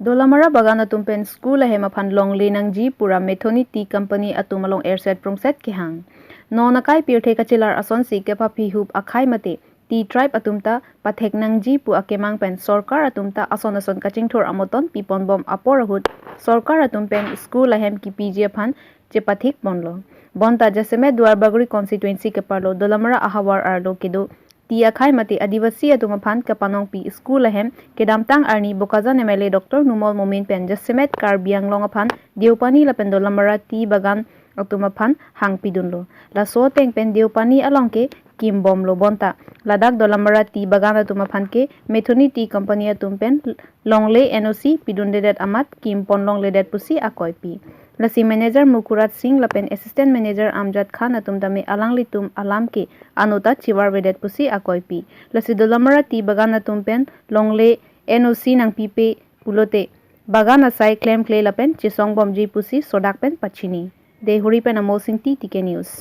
Dolamara bagana tumpen school ahe maphan long lenang ji pura methoni tea company atumalong airset prongset ki hang. No nakai pirthe kachilar ason si kepa pi hup akhai mate tea tribe atumta pathek nang ji pu akemang pen sorkar atumta ason kaching thor amoton pipon bom aporahut sorkar atumpen school ahem ki pj phan je pathik bonlo. Bonta jaseme duar baguri constituency ke parlo Dolamara ahawar arlo kedo tia khai mati adivasi atuma phan kapanong pi school ahem kedamtang arni bokajan MLA Dr. Numol Momin pen jasemet kar biang long phan Deupani la pen Dolamara ti bagan atuma phan hang pidunlo la so teng pen Deupani alongke kim bom lo bonta ladak Dolamara ti bagan atuma phan ke Methoni ti company atum pen longle NOC pidun dedet amat kim pon long ledet pusi akoi pi Lasi manager Mukurat Singh lapen assistant manager Amjad Khan atum dame alang litum alam ke anuta chiwar vedet pusi akoi pi lasi Dolamara ti bagan atum pen longle NOC nang pipe pulote bagan asai claim clay lapen chisong bomji pusi sodak pen pachini de huri pen amol sing ti tike news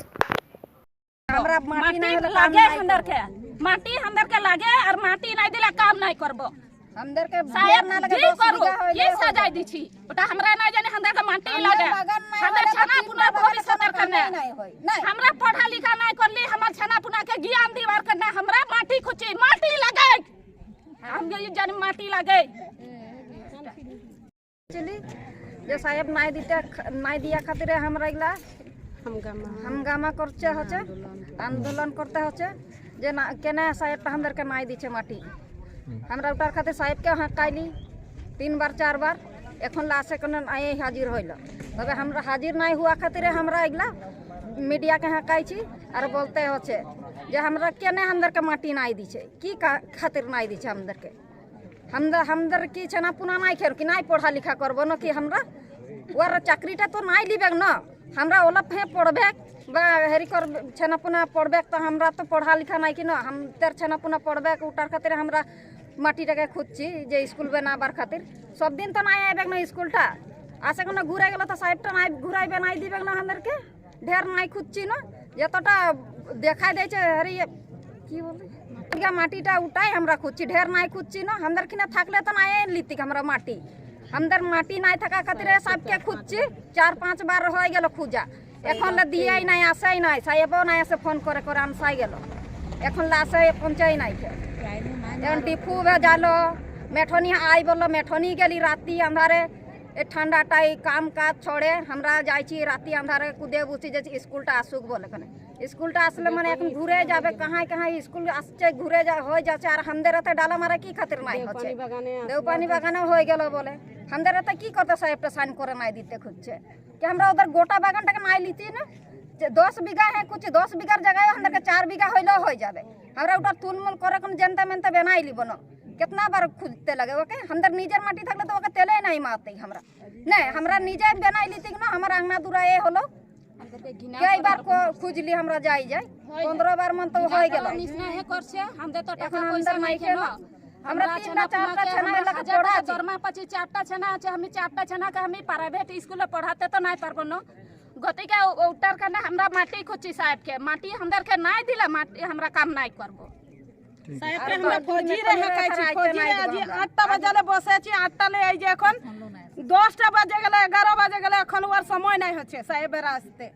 हमरा माटी लागे अंदर के लागे और माटी नहीं दिला काम नहीं करबो अंदर के शायद ना लगे करो ये सजाय दी छी बेटा हमरा ना जाने अंदर के माटी लागे अंदर छना पुना भोरी सदर करने हमरा पढ़ा लिखा नहीं करली हमर छना पुना के ज्ञान दीवार करना हमरा माटी खुची माटी लागे हम ये जाने माटी लागे चली जे साहेब নাই দিয়া খাতিরে আমরা ইলা হামগামা করছে হচ্ছে আন্দোলন করতে হচ্ছে যে না কেন সাহেবটা আমাদেরকে নাই দিচ্ছে মাটি আমরা ওটার খাতে সাহেবকে হাঁকাইলি 3 বার 4 বার এখন লাস্টে কোন আই হাজির হইল তবে আমরা হাজির নাই হওয়া খাতিরে আমরা এগুলা মিডিয়াকে হাঁকাইছি আর বলতে হচ্ছে যে আমরা কেন আমাদেরকে মাটি নাই দিচ্ছে কি খাতির নাই দিচ্ছে আমাদেরকে हमदर की छना पुना नहीं खेर कि नहीं पढ़ा लिखा करबो न कि हमरा ओर चाकरीटा तो नहीं लिबेग न हमरा ओला फे पढ़बे बा हेरी कर छना पुना पढ़बे तो हमरा तो पढ़ा लिखा नहीं कि न हम तेर छना पुना पढ़बे उठार खातिर हमरा माटीटा के खुदची जे स्कूल बनाबार खातिर सब दिन तो नहीं आबेग न स्कूलटा आसे कोन घुराई गेल तो साइडटा नहीं घुराइबे नहीं दिबेग न हमर के ढेर नहीं खुदची न यतटा देखाई दे छे हेरी की बोले माटीटा उठाई हमरा खुची ढेर नहीं खुची न हमदर किना थाकले तो नहीं लीती हमरा माटी हमदर माटी नहीं थाका खातिर सबके खुची 4-5 बार हो गेल खुजा এখন লা দিয়াই নাই আসাই নাই সাহেবও নাই আসে ফোন করে করে আনসাই গেল এখন লাসে পৌঁছাই নাই এখন ডিপু ভেজালো মেঠনি আই বললো মেঠনি গেলি রাতি আন্ধারে এ ঠান্ডাটাই কাম কাজ ছড়ে আমরা যাইছি রাতি আন্ধারে কুদে বুঝি যে স্কুলটা আসুক বলে এখানে স্কুলটা আসলে মানে এখন ঘুরে যাবে কাহাই কাহাই স্কুল আসছে ঘুরে যা হয়ে যাচ্ছে আর আমাদের এতে ডালা মারা কি খাতির নাই হচ্ছে দেউপানি বাগানে হয়ে গেল বলে আমাদের এতে কি করতে সাহেবটা সাইন করে নাই দিতে খুঁজছে कि हमरा उधर गोटा बागान के नहीं लीती ना 10 बीघा है कुछ 10 बीघार जगह हमरा के 4 बीघा होइलो हो जाबे हमरा उधर तुलमुल करे कोन जनता मेनता बनाई ली बनो कितना बार खुदते लगे ओके हमदर निजर माटी थकले तो ओके तेले नहीं मारते हमरा निजर बनाई लीती ना हमरा अंगना दूरा ए होलो कई बार को खुजली हमरा जाई जाय 15 बार मन तो हो गेल निसना है करसे हमदे तो टाका पैसा नहीं के ना हमरा 3टा 4टा छना लगा पढ़ा दरमा 25-4टा छना আছে আমি 4टा छना के हम प्राइवेट स्कूल पढ़ाते तो नहीं पारबो न गति के उटर करने हमरा माटी खुची साहब के माटी हमदर के नहीं दिला माटी हमरा काम नहीं करबो साहब के हमरा फौजी रहे कहै छी फौजी आज 8टा बजे बसे छी 8टा ले आइ जे এখন 10टा बजे गेले 11 बजे गेले এখন ওর সময় নাই হচ্ছে সাহেব রাস্তে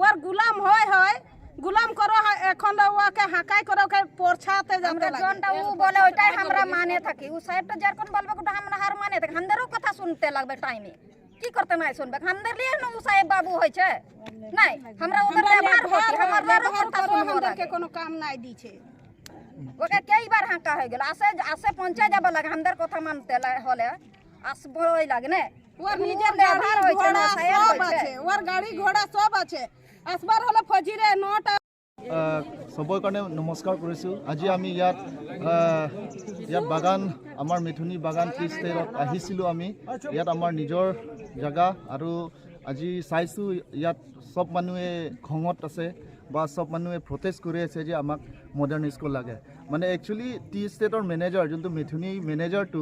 ওর গোলাম হয় गुलाम करो এখন ওকে হাকাই করো কে পরছাতে জানতে লাগে জনটা ও বলে ওইটাই আমরা মানে থাকি ও সাহেবটা যার কোন বলবে কোটা আমরা হার মানে থাকি हमदरो কথা শুনতে লাগবে টাইমে কি করতে নাই শুনবে हमदर लिए न ও সাহেব বাবু হইছে নাই আমরা ওদের ব্যবহার হতি हमर কথা শুনবো के কোনো কাম নাই দিছে ওকে কয়বার হাকা হয়ে গেল আসে পৌঁছা যাব লাগে हमदर কথা মানতে হলে আসবই লাগে না ওর নিজের ব্যবহার হইছে না সাহেব হইছে ওর গাড়ি ঘোড়া সব আছে আসবার হলে ফজিরে 9টা সবর কারণে নমস্কার করেছো আজি আমি ইয়াত বাগান আমার মেথনি বাগান টিস্টেৰত আহিছিলো আমি ইয়াত আমার নিজর জায়গা আর আজি চাইছো ইয়াত সব মানুহে খঙত আছে বা সব মানুহে প্রটেস্ট করে আছে যে আমাক মডার্ন স্কুল লাগে মানে একচুয়ালি টি স্টেটৰ মেনেজাৰ যোনটো মেথনি মেনেজাৰটো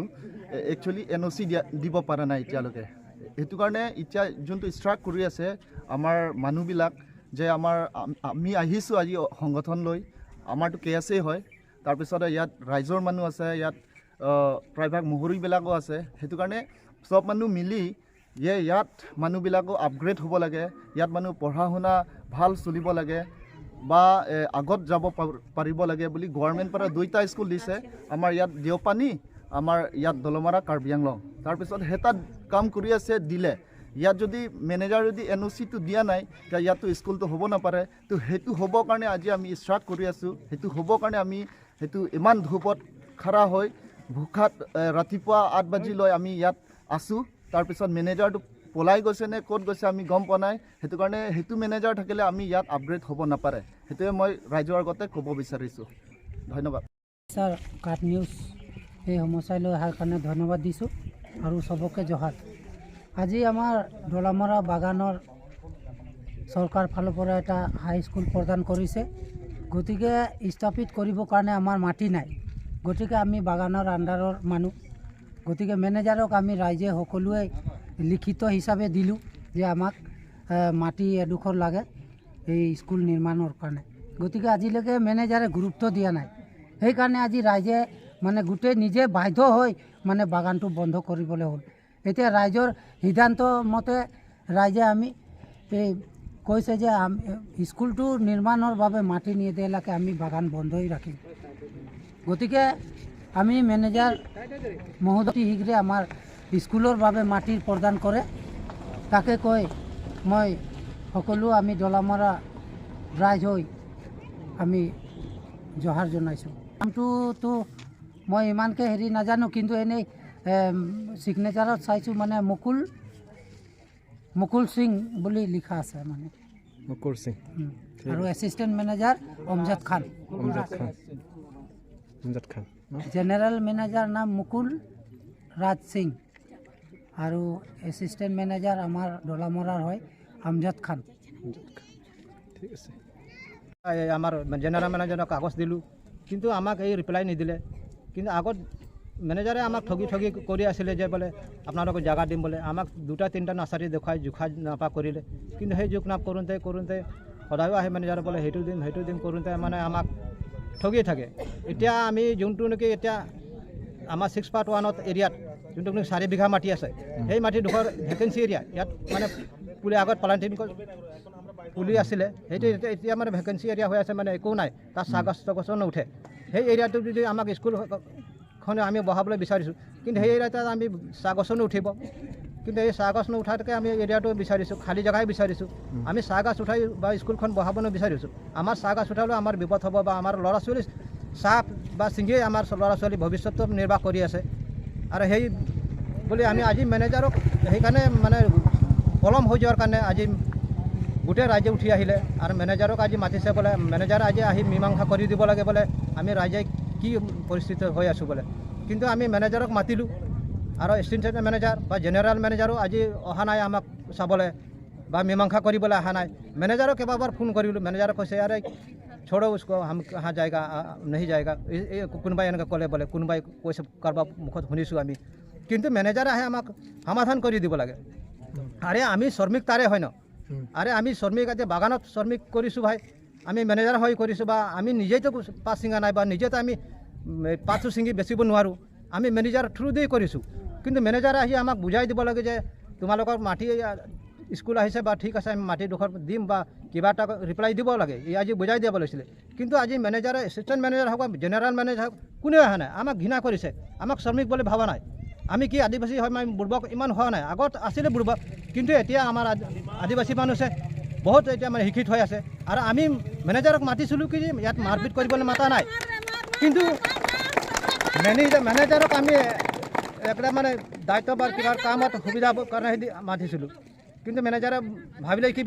একচুয়ালি NOC দিব পাৰা নাই এতিয়ালৈকে এটো কাৰণে ইচ্ছা যোনটো ষ্ট্ৰাক কৰি আছে আমাৰ মানুহবিলাক যে আমি আহিছোঁ আজি সংগঠন লৈ আমাৰটো কেএসএ হয় তাৰপিছত ইয়াত ৰাইজৰ মানুহ আছে ইয়াত প্ৰায়ভাগ মুহুৰীবিলাকো আছে সেইটো কাৰণে চব মানুহ মিলি ইয়াত মানুহবিলাকো আপগ্ৰেড হ'ব লাগে, ইয়াত মানুহ পঢ়া শুনা ভাল চলিব লাগে বা আগত যাব পাৰিব লাগে বুলি গভৰ্ণমেণ্ট পৰা 2টা স্কুল দিছে। আমাৰ ইয়াত দেওপানী, আমাৰ ইয়াত দলমাৰা কাৰ্বি আংলং। তাৰপিছত এটা কাম কৰি আছে দিলে, ইয়াত যদি মেনেজাৰ যদি NOC-টো দিয়া নাই তেতিয়া ইয়াততো স্কুলটো হ'ব নাপাৰে। তো সেইটো হ'বৰ কাৰণে আজি আমি ষ্টাৰ্ট কৰি আছোঁ। সেইটো হ'বৰ কাৰণে আমি সেইটো ইমান ধূপত খাৰা হৈ ভোকাত ৰাতিপুৱা 8 বাজিলৈ আমি ইয়াত আছোঁ। তাৰপিছত মেনেজাৰটো পলাই গৈছে নে ক'ত গৈছে আমি গম পোৱা নাই। সেইটো কাৰণে সেইটো মেনেজাৰ থাকিলে আমি ইয়াত আপগ্ৰেড হ'ব নাপাৰে। সেইটোৱে মই ৰাইজৰ আগতে ক'ব বিচাৰিছোঁ। ধন্যবাদ। ছাৰ, কাট নিউজ এই সমস্যালৈ অহাৰ কাৰণে ধন্যবাদ দিছোঁ আৰু চবকে জহাৰ। আজি আমাৰ দলামৰা বাগানৰ চৰকাৰ ফালৰ পৰা এটা হাইস্কুল প্ৰদান কৰিছে। গতিকে স্থাপিত কৰিবৰ কাৰণে আমাৰ মাটি নাই। গতিকে আমি বাগানৰ আণ্ডাৰৰ মানুহ, গতিকে মেনেজাৰক আমি ৰাইজে সকলোৱে লিখিত হিচাপে দিলোঁ যে আমাক মাটি এডোখৰ লাগে এই স্কুল নিৰ্মাণৰ কাৰণে। গতিকে আজিলৈকে মেনেজাৰে গুৰুত্ব দিয়া নাই। সেইকাৰণে আজি ৰাইজে মানে গোটেই নিজে বাধ্য হৈ মানে বাগানটো বন্ধ কৰিবলৈ হ'ল। এতিয়া ৰাইজৰ সিদ্ধান্ত মতে ৰাইজে আমি এই কৈছে যে স্কুলটো নিৰ্মাণৰ বাবে মাটি নিদিয়ালৈকে আমি বাগান বন্ধই ৰাখিম। গতিকে আমি মেনেজাৰ মহোদয় শীঘ্ৰে আমাৰ স্কুলৰ বাবে মাটি প্ৰদান কৰে তাকে কৈ মই সকলো আমি দলামৰা ৰাইজ হৈ আমি জহাৰ জনাইছোঁ। নামটোতো মই ইমানকৈ নাজানো, কিন্তু এনেই ছিগনেচাৰত চাইছোঁ মানে মুকুল সিং বুলি লিখা আছে মানে মুকুল সিং। আৰু এছিষ্টেণ্ট মেনেজাৰ অমজদ খান। জেনেৰেল মেনেজাৰ নাম মুকুল ৰাজ সিং আৰু এছিষ্টেণ্ট মেনেজাৰ আমাৰ দলামৰাৰ হয় আমজদ খান। ঠিক আছে। আমাৰ জেনেৰেল মেনেজাৰক কাগজ দিলোঁ, কিন্তু আমাক এই ৰিপ্লাই নিদিলে। কিন্তু আগত মেনেজাৰে আমাক ঠগি কৰি আছিলে যে বোলে আপোনালোকক জাগা দিম বোলে। আমাক 2-3টা নাৰ্চাৰী দেখুৱাই জোখা নাপা কৰিলে। কিন্তু সেই জোখ নাপ কৰোঁতে সদায়ো আহে মেনেজাৰ বোলে সেইটো দিম কৰোঁতে মানে আমাক ঠগি থাকে। এতিয়া আমি যোনটো নেকি এতিয়া আমাৰ 6/1 এৰিয়াত যোনটো নেকি 4 বিঘা মাটি আছে, সেই মাটিডোখৰ ভেকেঞ্চি এৰিয়া। ইয়াত মানে পুলি আগত পালাণ্টিন পুলি আছিলে, সেইটো এতিয়া মানে ভেকেঞ্চি এৰিয়া হৈ আছে, মানে একো নাই। তাত চাহগছ নুঠে। সেই এৰিয়াটো যদি আমাক স্কুলখনে আমি বহাবলৈ বিচাৰিছোঁ, কিন্তু সেই এৰিয়াত আমি চাহগছো নুঠিব। কিন্তু এই চাহগছ নুঠাতকৈ আমি এৰিয়াটো বিচাৰিছোঁ, খালী জেগাই বিচাৰিছোঁ। আমি চাহগছ উঠাই বা স্কুলখন বহাব বিচাৰিছোঁ। আমাৰ চাহগছ উঠালেও আমাৰ বিপদ হ'ব বা আমাৰ ল'ৰা ছোৱালী চাহ বা ছিঙিয়ে আমাৰ ল'ৰা ছোৱালী ভৱিষ্যতটো নিৰ্বাহ কৰি আছে। আৰু সেই বুলি আমি আজি মেনেজাৰক সেইকাৰণে মানে পলম হৈ যোৱাৰ কাৰণে আজি গোটেই ৰাইজে উঠি আহিলে আৰু মেনেজাৰক আজি মাতিছে বোলে মেনেজাৰ আজি আহি মীমাংসা কৰি দিব লাগে বোলে আমি ৰাইজে কি পৰিস্থিতি হৈ আছোঁ বোলে। কিন্তু আমি মেনেজাৰক মাতিলোঁ আৰু এছিষ্টেণ্ট মেনেজাৰ বা জেনেৰেল মেনেজাৰো আজি অহা নাই আমাক চাবলৈ বা মীমাংসা কৰিবলৈ অহা নাই। মেনেজাৰক কেইবাবাৰ ফোন কৰিলোঁ, মেনেজাৰক কৈছে আৰে छोड़ो उसको, हम कहाँ जाएगा नहीं जाएगा কোনোবাই এনেকৈ ক'লে বোলে, কোনোবাই কৈছে কাৰোবাৰ মুখত শুনিছোঁ আমি। কিন্তু মেনেজাৰ আহে আমাক সমাধান কৰি দিব লাগে। আৰে আমি শ্ৰমিক তাৰে হয় ন, আৰে আমি শ্ৰমিক এতিয়া বাগানত শ্ৰমিক কৰিছোঁ ভাই, আমি মেনেজাৰ হৈ কৰিছোঁ বা আমি নিজেইতো পাত ছিঙা নাই বা নিজেতো আমি পাতটো ছিঙি বেচিব নোৱাৰোঁ, আমি মেনেজাৰ থ্ৰু দি কৰিছোঁ। কিন্তু মেনেজাৰে আহি আমাক বুজাই দিব লাগে যে তোমালোকৰ মাটি স্কুল আহিছে বা ঠিক আছে আমি মাটিডোখৰ দিম বা কিবা এটা ৰিপ্লাই দিব লাগে, এই আজি বুজাই দিব লাগিছিলে। কিন্তু আজি মেনেজাৰে এছিষ্টেণ্ট মেনেজাৰ হওক বা জেনেৰেল মেনেজাৰ হওক কোনেও অহা নাই, আমাক ঘৃণা কৰিছে, আমাক শ্ৰমিক বুলি ভাবা নাই। আমি কি আদিবাসী হয় আমি বুৰ্বক ইমান হোৱা নাই, আগত আছিলে বুৰ্বক, কিন্তু এতিয়া আমাৰ আদিবাসী মানুহে বহুত এতিয়া মানে শিক্ষিত হৈ আছে। আৰু আমি মেনেজাৰক মাতিছিলোঁ কি ইয়াত মাৰপিট কৰিবলৈ মাতা নাই, কিন্তু মেনেজাৰক আমি একটা মানে দায়িত্ব বা কিবা কামত সুবিধা কাৰণে মাতিছিলোঁ। কিন্তু মেনেজাৰে ভাবিলে কি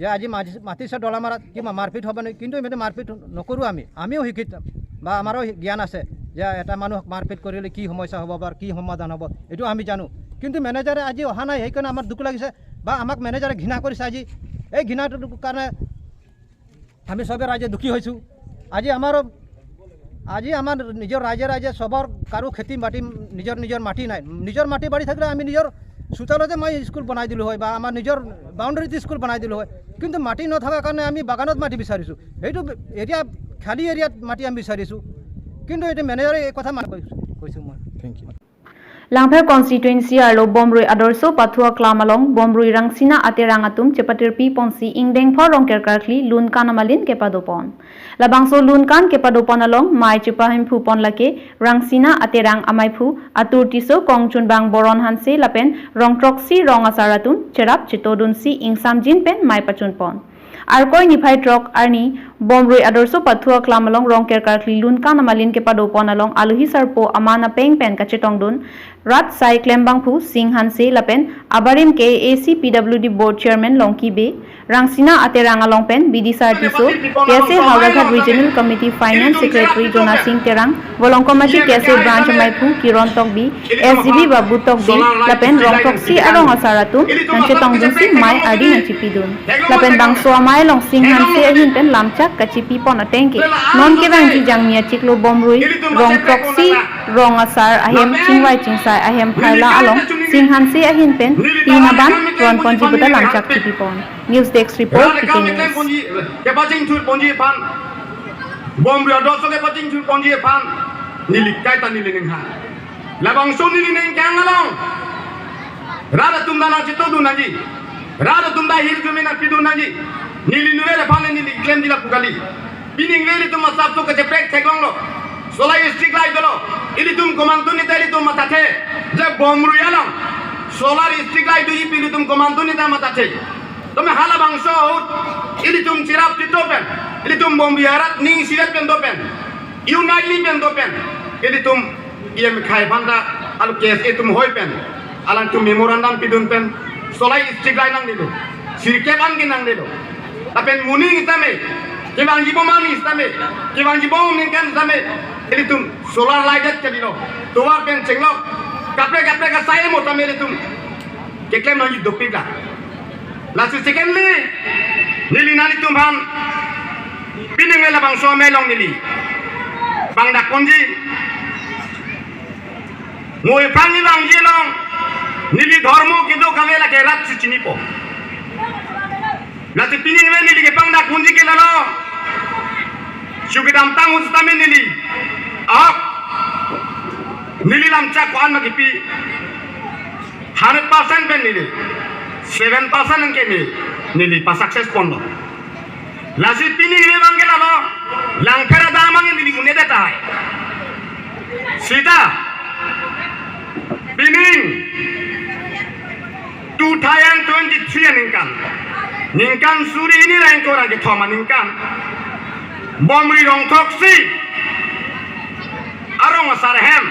যে আজি মাতিছে দলামাৰাত কিবা মাৰপিট হ'ব নেকি, কিন্তু এইটো মাৰপিট নকৰোঁ। আমিও শিক্ষিত বা আমাৰো জ্ঞান আছে যে এটা মানুহক মাৰপিট কৰিলে কি সমস্যা হ'ব বা কি সমাধান হ'ব এইটো আমি জানো। কিন্তু মেনেজাৰে আজি অহা নাই, সেইকাৰণে আমাৰ দুখ লাগিছে বা আমাক মেনেজাৰে ঘৃণা কৰিছে। আজি এই ঘৃণাটোৰ কাৰণে আমি চবে ৰাইজে দুখী হৈছোঁ। আজি আমাৰ নিজৰ ৰাইজে চবৰ কাৰো খেতি বাতি নিজৰ মাটি নাই। নিজৰ মাটি বাৰী থাকিলে আমি নিজৰ চোতালতে মই স্কুল বনাই দিলোঁ হয় বা আমাৰ নিজৰ বাউণ্ডেৰীত স্কুল বনাই দিলোঁ হয়। কিন্তু মাটি নথকাৰ কাৰণে আমি বাগানত মাটি বিচাৰিছোঁ, সেইটো এৰিয়া খালী এৰিয়াত মাটি আমি বিচাৰিছোঁ। কিন্তু এইটো মেনেজাৰে এই কথা কৈছোঁ মই। Thank you. Langpher constituency arlo Bomrui Adorso Pathua Klamalong Bomrui Rangsina Aterangatum Chepatirpi Ponsi Ingdeng for Rongker Karkli Lun Kanamalin Kepadopon. Labangso Lun Kan Kepadopon along Mai Chipahim Pupon Lake Rangsina Aterang Amaipu Atur Tiso Kongchun Bang Boron Hanse Lapen Rong Troksi Rong Asaratun Cherap Chitodun Si Ingsam Jinpen Mai Pachun Pon. Arkoi Nipai Trok Arni Bomrui Adorso Pathua Klamalong Rongker Karkli Lun Kanamalin Kepadopon along Aluhi Sarpo Amana Peng Pen Kachitong Dun Rat Sai Klembangpu Singh Hanse Lapen Abarim ke AC PWD Board Chairman Longki Be Rangsina Ateranga Longpen BD Sartiso KSA Hauraghat Regional Committee Finance Secretary Jona Singh Terang Volongkomachi KSA Branch Maipu Kiron Tokbi SGB Babu Tokbi Lapen Rongtoksi Arong Asaratu Nanche Tongdunsi Mai Adi Nanchipidun Lapen Bangso Amai Long Singh Hanse Ahinpen Lamchak Kachipi Pon Atengke Non Kevanji Jangmia Chiklo Bomrui Rongtoksi Rong Asar Ahem Chingwai Chingsai Ahem Phaila Along Singh Hanse Ahinpen Tinaban Ron Ponjibuta Lamchak Chipipon News Desk Report PK News. Bom riado so ke pacing chul ponji pan nilik kai tan nilin ha labang so nilin kang along rada tumda na chito du naji rada tumda hil jumina pidu naji nilin nule pan nilik claim dila pugali pining neli tum sab to ke pek thegong lo solai stick lai dolo ili tum komando ni tali tum matate je bom rialam solar stick lai du ipilu tum komando ni ta matate tome hala bangso ili tum chirap chitopen ili tum bom biarat ning sirat pen dopen unitely pen dopen ili tum iem khai banda alu kes etum hoi pen alang tum memorandum pidun pen solai stick lai nang dilu sirke ban ki nang dilu apen muning tame kibang jibo mani tame kibang jibo mingkan tame ili tum solar light ke dilo tuar pen cenglo kapre ka sai mo tame ili tum keklem nang dopika. Lasu secondly, nili nani tumhan, pining mela bang so melong nili, bang dak ponji, ngoi prangi bang jelong, nili dharmo kido kamela ke rat sucini po. Lasu pining mela nili ke bang dak ponji ke lalo, sugidam tang ustame nili, nili lam cak kuan magipi, 100% pen nili. 7% ke nili pa success pondo lasi pini ni bangela lo langkara damang nili une data hai sida pining 2023 ningkan suri ini rank ora ke thoma ningkan bomri rong toksi arong sarhem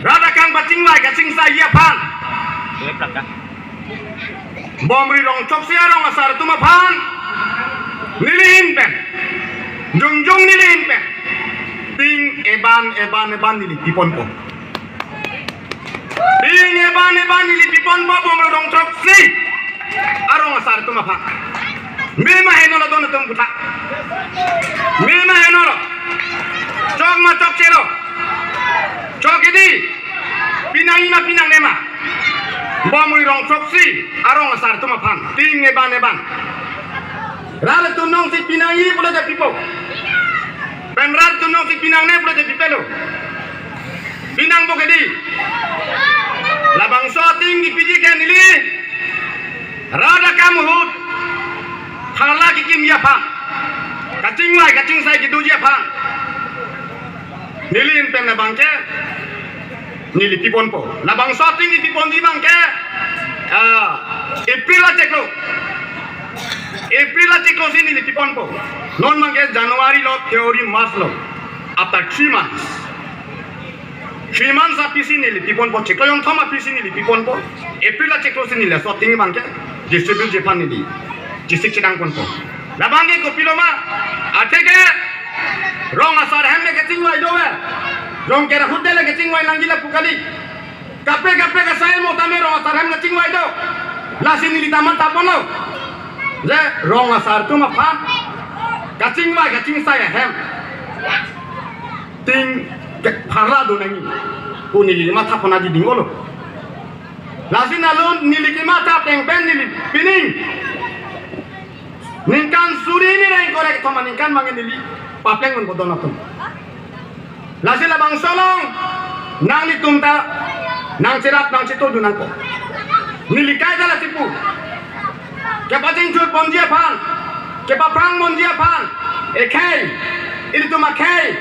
rada kang bacing lai ka sing sa ya phan Bomri rong choksi arong asar tuma phan nilin pen jungjung nilin pen ting eban nili pipon po ting eban nili pipon po bomri rong choksi arong asar tuma phan mema henolo don tum buta mema henolo chok ma chok chero chok idi pinang nema Bomri rong choksi arong asar tuma phan ting eban rala tunong si pinangi pula de pipo penrat tunong si pinang ne pula de pipelo pinang bokedi labang so ting di piji kan nili rada kamuhut hala kikim ya phan kacing sai kidu ya phan nilin pen bangke nili pipon po labang so ting di pipon di bangke April la cheklo sini nili pipon po non mangke January lo February March lo after 3 months api sini nili pipon po cheklo yon thoma api sini nili pipon po April la cheklo sini nili so ting bangke distribute Japan nili district chidang pon po labangke ko piloma ateke rong asar hemme ke tingwai dowe rong kera hudele ke tingwai langila pukali kapre ka sai mo tame rong asar hemme ke tingwai do lasi nili taman tapono je rong asar tuma phan kacing saya hem ting pharla do nangi ko nili ma thapona di dingolo lasi nalon nili ki ma thap teng pen nili pining ningkan suri ni nai korek thoma ningkan mangi nili papleng mon bodon atum lasi la bang solong nang li tumta nang cirat nang cito du nang ko nilikai dala sipu ke pajing chut bonjia phan ke pa prang bonjia phan ekai ini tu makai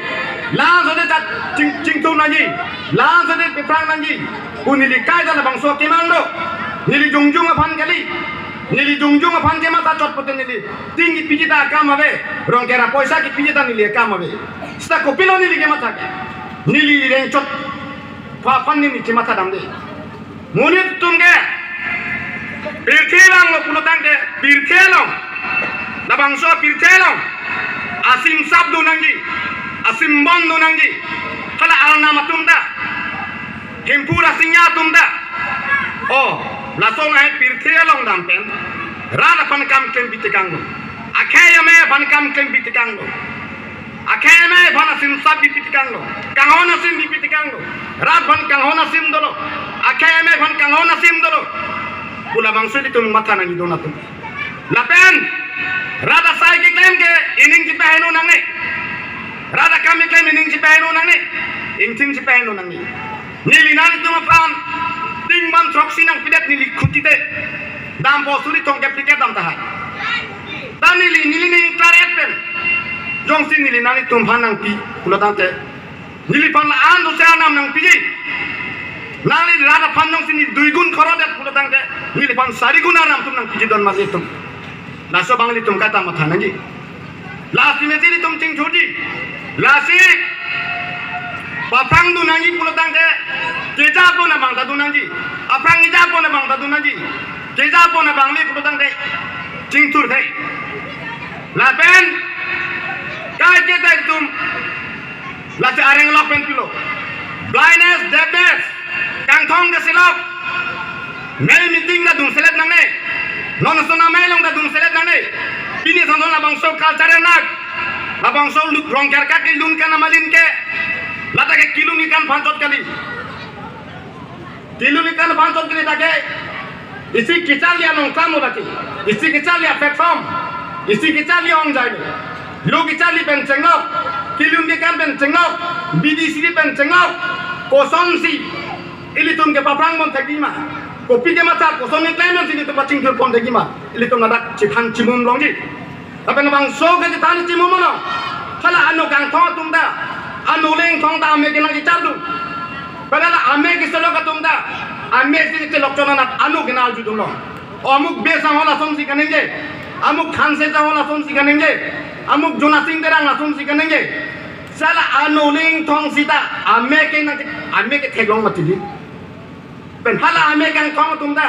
lang so de ta ching tu nangi lang so de pe prang nangi nilikai dala bangso kimando nili jungjung phan kali nili jungjung phan ke mata chot pote nili tinggi pijita kamabe rong kera poisa ki pijita nili kamabe sta kopilo nili ke mata nili reng chot pa phan nili ke mata damde munit tumge pirthelang lo pulotang de pirthelong labangso pirthelong asim sabdu nangi asim bondu nangi kala alna matumda himpura sinya tumda oh lasong hai pirthelong dampen rada pan kam klem bitikang lo akaya me pan kam klem bitikang lo akaya me pan asim sab bitikang lo kangona sim bitikang lo rad pan kangona sim dolo akaya me pan kangona sim dolo pula bangso di tum mata nangi dona tum lapen rada sai ki klaim ke ining ci pehno nang ne rada kami klaim ining ci pehno nang ne ingting ci pehno nang ni nili nani tum pam ting man troksi nang pidet nili khutite dam posuri tong ke piket dam tahai dan nili ning klaret pen jong sin nili nani tum phanang pi pula tante nili pan an do se anam nang piji nali rada pandong sini 2 gun khorodet pula tangke nili pan sari gun aram tum nang piji don mas itum laso bangli tum kata matha nangi lasi mejili tum ching chudi lasi papang du nangi pula tangke keja po na bang tadu nangi apang ija po na bang tadu nangi keja po na bangli pula tangke ching tur thai lapen kai ke tai tum lasi areng lok pen pilo blindness deafness kang thong ke silok mel meeting la dung selet nang ne non sona melong da dung selet nang ne pini sondon la bangso culture nak la bangso rong ker ka ki lun kan amalin ke lata ke kilun ikan pantot kali kilun ikan pantot kali take isi kichalia nong kamo daki isi kichalia platform isi kichalia ong jai lo kichali pen chengnok kilun ikan pen chengnok bdc pen chengnok koson si ilitum ke paprang mon thagima kopi ke mata koson ni klaim sini tu pacing thur pon thagima ilitum nadak chithan chimum longji tapi nabang so ke chithan chimum no khala anu kang thong tumda anu leng thong ta ame ke nang chardu padala ame ke selo ka tumda ame sini ke lokchona na anu ke nal judum lo amuk besa hola somsi kanenge amuk khanse ja hola somsi kanenge amuk jona sing terang la somsi kanenge sala anu leng thong sita ame ke theglong matidi pen hala ame kang thong tumda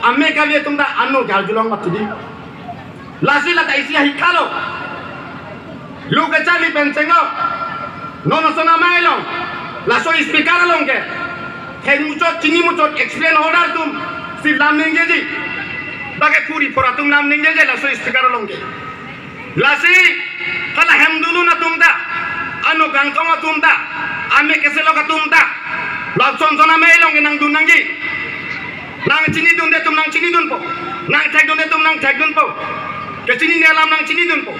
ame ka le tumda anu gal julong matidi lasi la taisi hikalo lu ke chali pen chengo nono sona mailong la so speaker long ke theng mucho chini mucho explain order tum si lam nenge ji bage puri pora tum lam nenge je la so speaker long ke lasi hala hamdulu na tumda anu kang thong tumda ame ke selo ka tumda la son sona mailong ke nang dunangi nang chini dun de tum nang chini dun po nang thek dun de tum nang thek dun po ke chini ne lam nang chini dun po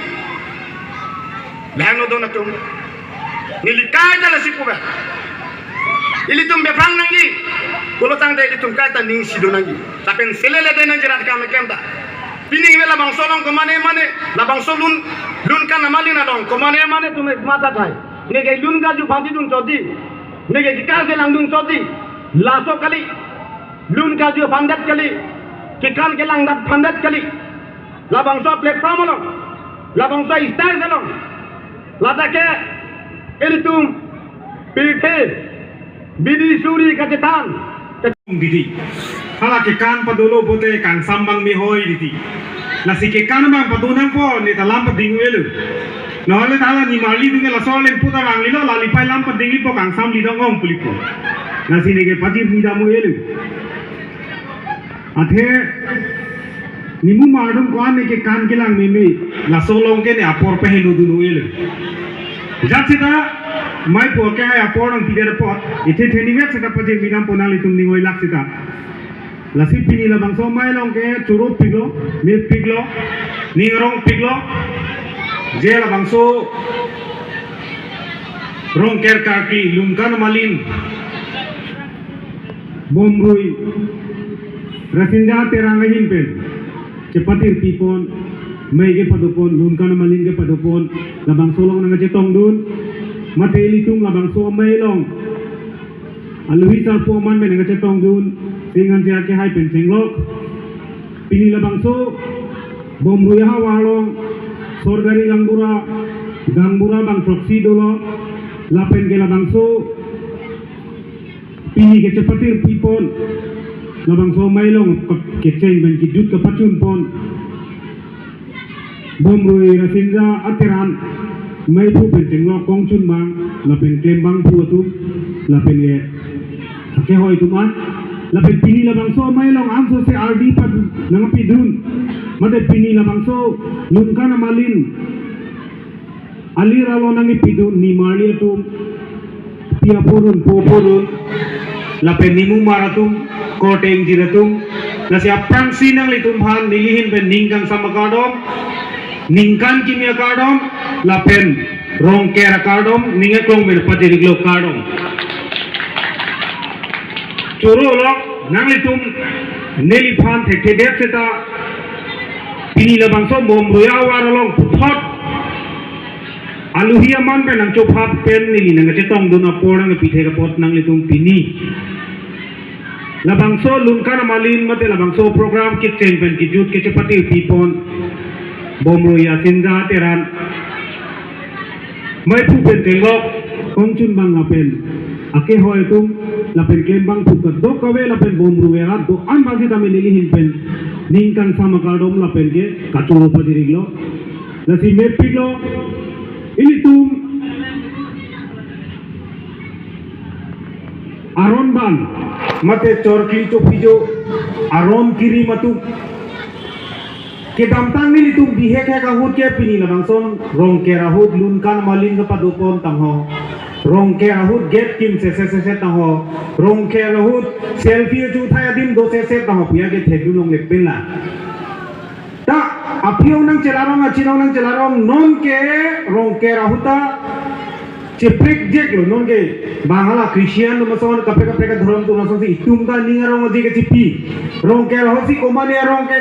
lahno dun tum nilikai dala sipuba ilitum be phang nangi kulo tang de ilitum kai ta ning sido nangi tapen selele de nang jerat kam kemta pining mela bang solong ko mane la bang solun lun kan amali na dong ko mane tume mata thai ne ge lun ga ju phandi dun chodi ne ge ka se lang dun chodi la so kali lun ka ju phandat kali kikan ke lang dat phandat kali la bang so platform lo la bang so stage lo la ta ke ilitum pilthe bidi suri kacetan diti hala ke kan padulo bote kan sambang mi hoi diti nasi ke kan bang padunang po ni talam padingu elu nole tala ni mali dunge la solen puta bang lilo la lipai lam padingi po kan sam lidong ong pulipo nasi ne ke pati mida mu elu athe nimu madum ko ane ke kan ke lang me la solong ke ne apor pe helu dunu elu jatsita mai po ke hai apor ang pidere pot ithe theni me saka pati midam ponali tum ningoi laksita lasi pini la bangso mai long ke churu piglo me piglo ningrong piglo je la bangso rong ker ka ki lumkan malin bomrui rasinja terangahin pen cepatir pipon mege padopon lunkan malinge padopon labang solong nang jetong dun mateli tung labang so mailong aluhi sarpo man men nang jetong dun singan sia ke hai pen singlok pini labang so bomrui ha walong sorgari gangbura bang proksi dolo lapen ke labang so pini ke cepatir pipon labang so mailong keceng ben kidut ke pacun pon bomrui rasinja atiran mai pu penceng lo kongchun bang lapen klembang pu tu lapen ye ke hoi tu man lapen pini labang so mailong amso se RD pad nang pidun mate pini labang so lungkana malin alira lo nang pidun ni mali tu pia porun popurun lapen nimu maratum koteng jiratum nasi aprang sinang litum han nilihin pen ningkang sama kadom ningkan kimia kadom lapen rongkera kadom ningeklong ben patiriglo kadom choro lok nang litum neli phan thekte dep seta pini labang so bom roya waralong puthot aluhia man pen nang chophat pen nili nang chetong duna porang pithe ka pot nang litum pini labang so lungkana malin mate labang so program kitchen pen kijut ke chepati pipon bomro ya sinja teran mai pu pen tenglok kongchun bang apen ake hoy tum lapen kembang pu ka do kawe lapen bomro ya do an bagi tame lili hin pen ningkan sama kadom lapen ke kachuro padiriglo nasi mepiglo ini tum aron ban mate chorki chopijo aron kiri matu ke damtang ni litum bihe ke kahut ke pini na bangson rong ke rahut lunkan malin ka padupon tangho rong ke rahut get kim se tangho rong ke rahut selfie chu thaya dim do se tangho pia ke thedu long le pela ta apiau nang celarong achinong nang celarong non ke rong ke rahuta Ciprik jek lo non ke Bangala Christian no mason kapre ka dharam tu mason si itum ka ninga rong adi ke cipi rong ke hosi komane rong ke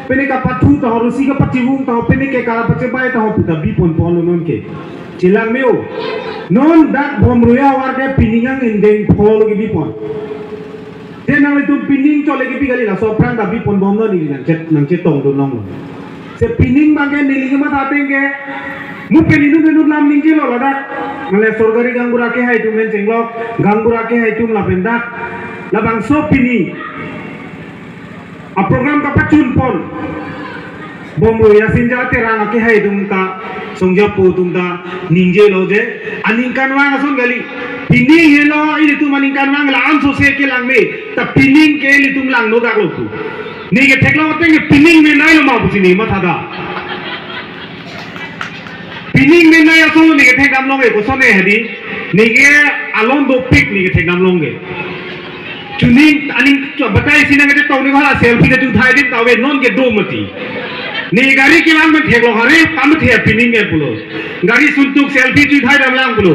pene ka pathu ta horusi ka patibung ta pene ke kala pache bai ta puta bi pon pon non ke cilang meu non dak bom ruya war ke piningang indeng phol ke bi pon denang itu pining chole ke bi gali la so prang da bi pon bom no ni nang chetong do nong se pining bange nilinge ma tatenge mu peninu benu lam ningke lo ladak male sorgari gangbura ke hai tumen jenglok gangbura ke hai tum lapendak labang so pini a program ka pacun pon bomro ya sinja terang ke hai tum ta songja po tum ta ningje lo je aningkan wang ason gali pini helo ini tum aningkan wang la am so se ke lang me ta pining ke li tum lang no dak lo tu ni ke theklo tenge pining me nai lo ma busini ma thada pining me nai aso ni ke thek dam long e ko sone hedi ni ke alon do pik ni ke thek dam long e chuning aning batai sinang ke tawni hala selfie ke chu thai din tawe non ke do mati ni gari ke lang me thek lo hare pam the pining e pulo gari suntuk selfie chu thai dam lang pulo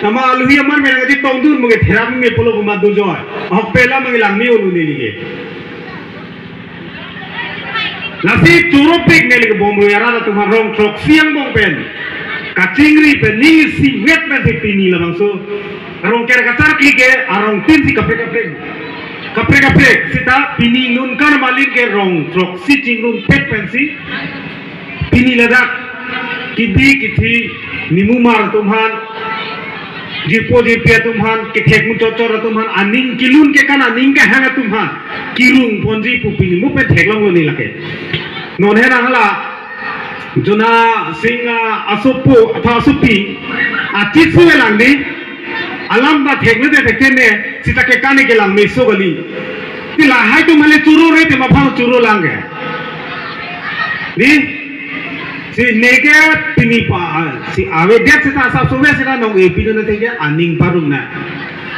nama aluhi amar me ke tawdun mo ke theram me pulo ma do joy hok pela me lang mi olu ni ke nasi churo pik ne ke bomro yara tumhar rong trok siang bong pen kacingri pen ning si net pen se pini la bangso rong kera kacar klike arong tin si kapre sita pini nun kan malin ke rong trok si chingrun pet pen si pini ladak kidi kithi nimu mar tumhan jipo jipia tumhan ke thek mu chor tumhan aning kilun ke kana ning ke hanga tumhan kirung ponji pupini mu pe thek long ni lake non he hala jona singa asopo atha asupi atisu elangdi alam ba thekne de thekne sita ke kane ke lang meso gali tila hai tu male churu re te ma phang churu lange ni si nege pini pa si ave det sita sa so ve sita no e pinu na te ke aning parum na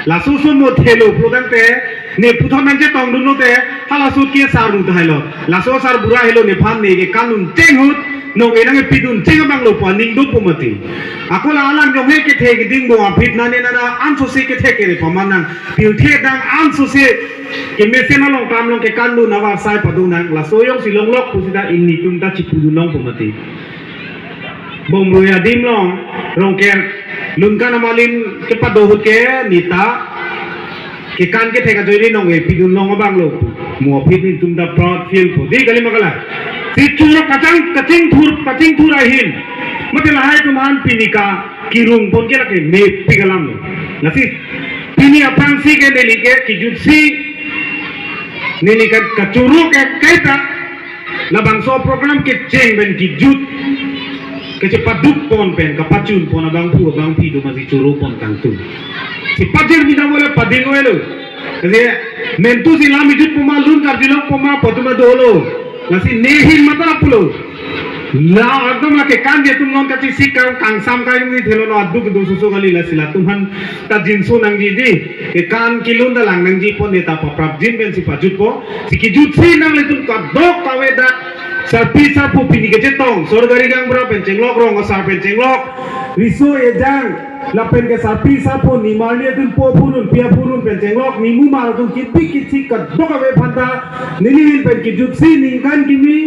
la so so mo thelo program te ne puthon nang je tong dun te hala su ke sar ru dhailo la so sar bura helo ne phan ne ke kanun tenghut no enang pidun tinga bang lo paning do pumati aku la alang jong he ke the ding bo apit na ne na an so se ke the ke re pamanang piu the dang an so se ke mesena long kam long ke kandu na war sai padunang la soyong silong lok pusida inni tum ta chipudu long pumati bom lo ya dim long rong ke lungka na malin ke padohut ke nita ke kan ke theka joiri nong e pidun long bang lo mo pit ni tum da prod feel po di gali magala si churo kacing thur ahin mate lahai tuman pinika kirung pon ke lake me pigalam nasi pini apang si ke deli ke kijutsi nini ka kacuru ke kaita labang so program ke cheng ben kijut ke cepaduk pon pen kapacun pon abang pu abang pi do masih curu pon kangtu si pajir bina boleh pading welo kasi mentu si lami jut puma lun karjilok puma potuma dolo nasi nehin mata pulo la agam lake kan dia tum non kaci sikang kang sam kayu ni thelo no aduk do susu kali la sila tuman ta jinsu nangji di ke kan kilun da lang nangji pon neta paprap jin ben si pajut po si kijut si nang letum ka dok kaweda sarpi sapu pini ke cetong sorgari gang bra pencenglok rong sar pencenglok riso ejang lapen ke sarpi sapu ni marnia tun po purun pia purun pencenglok ni mu mar tun kipi kici ka dok awe phanta nilin pen kijut si ning kan kimi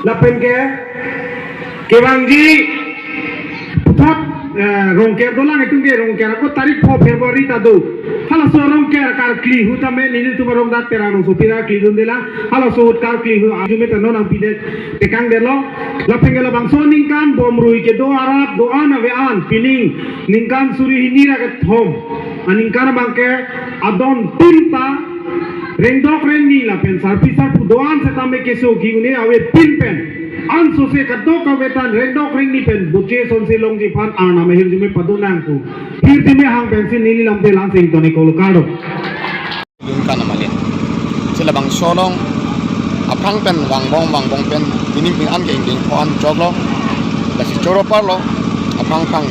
lapen ke kewangji putat rongker dolang itu ke rongker aku tarik po Februari tadu hala so rongker kar kli hutame nini tu barong dat terang so pira kli dundela hala so kar kli hu ajume tanon ang pide tekang delo lapen ke labang so ningkan bom rui ke do arab do an ave an pining ningkan suri hinira ke thom aningkan bangke adon tinta rendok rengi lapen sarpi sarpu doan setame keso giune awe pinpen an sose kadok kawetan rendok ringi pen buce sonse long ji phan arna me hirjume padunang ku hirjume hang pensin nili lamte lansing tone kolokado lungka na malin sila bang solong apang pen wang bong pen tining ping an geng geng pon joglo la si choro parlo apang pang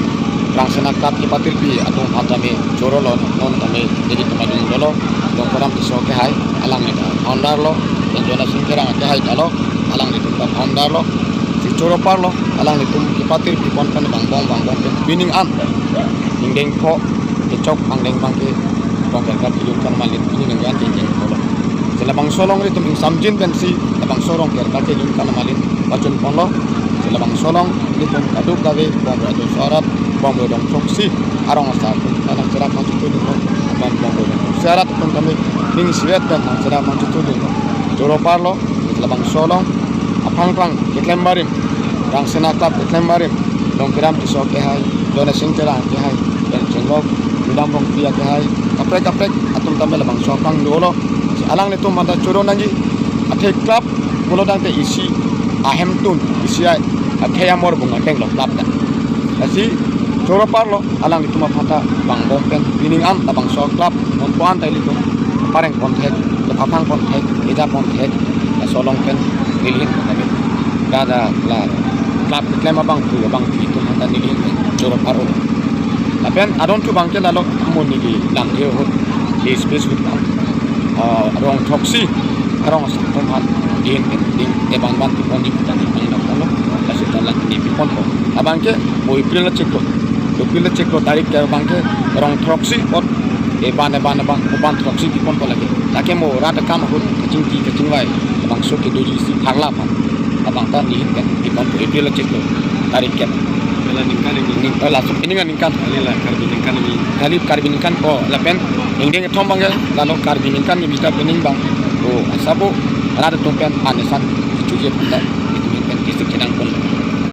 rang senak kap ki patil pi atung hatame choro lo non tame jadi tumadung dolo dong koram ti soke hai alang ni ondar lo enjona singkerang ke hai dalo alang ni tumpa ondar lo si choro parlo alang ni tum ki patil pi pon pen bang bong pen bining an ning deng ko ke chok ang deng bang ke dong kap ki lungkan malin ini ngan geng geng dolo sila bang solong ri tum samjin pen si bang sorong ke kap ki lungkan malin pacun pon lo sila bang solong ni tum kaduk gawe bom ado sarat bom dong proksi arong asar anak cerak maju tu dulu bom dong syarat tum kami ning siwet dan cerak maju tu dulu joro parlo labang solong apang pang kitlembarim rang senaklap kitlembarim dong kiram pisau ke hai dona singkera ke hai dan cenglok bidang bong pia ke hai kaprek atum tambe labang sopang dolo alang ni tum mata curo nanji athe klap bolo dang te isi ahem tun isi ai athe amor bunga teng lok lap da asi joro parlo alang itu mapata bang bongken bining am tabang so klap mon puan tai litu pareng kontek le papang kontek ida kontek la solong pen nilin nabe dada la klap klema bang tu bang itu mata nilin joro paro lapen adon tu bangke lalo mon nili lam he ho di space with bang rong toksi rong sampon din e ban ti pon di tani bang no la sitala ni pon ko abangke mo April la ceklo Dupila ceklo tarik ke bangke rong troksi pot ban uban troksi di pon lagi take mo rata kam hut kecing wai bang so ke doji si thangla pa abang ta ni kan di pon April la ceklo tarik ke la ningkan ni la so ini ningkan la karbiningkan ni kali karbiningkan ko la pen ingdeng thom bang la karbiningkan ni bisa pening bang o sabo rata tumpen anesan chuje panda